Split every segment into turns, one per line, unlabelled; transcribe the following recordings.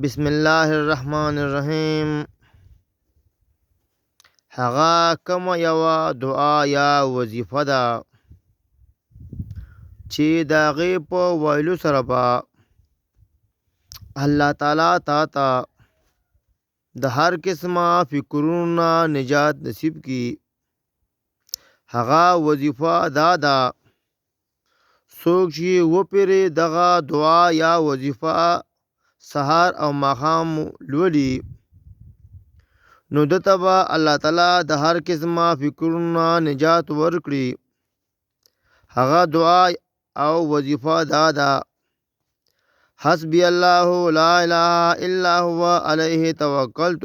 بسم الله الرحمن الرحیم. هغه کومه یوه دعا یا وظیفه ده چې د هغې په ویلو سره به الله تعالی تا ته د هر قسمه فکرونو نه نجات نصیب کړي. هغه وظیفه دا ده څوک چې وپیري دغه دعا یا وظیفه سهار او ماښام لولي نو دته به الله تعالی د هر قسمه فکرونو نه نجات ورکړي. هغه دعا او وظیفه دا ده: حسبی الله لا اله الا هو علیه توکلت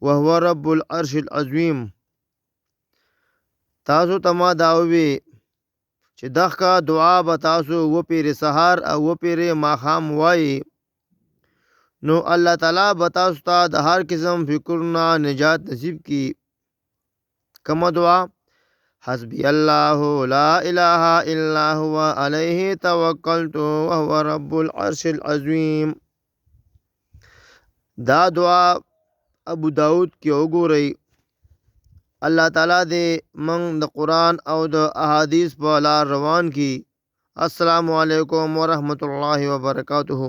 وهو رب العرش العظیم. تاسو ته ما دا ووی چې دغه دعا به تاسو وپیرې سهار او وپیرې ماښام وایي نو الله تعالی به تاسو ته د هر قسم فکرونه نجات نصیب کړي. کومه دعا؟ حسبی الله لا اله الا هو علیه توکلت وهو رب العرش العظیم. دا دعا ابو داود کې وګورئ. الله تعالی دې موږ د قرآن او د احادیث په لار روان کړي. السلام علیکم ورحمت الله وبرکاتہ.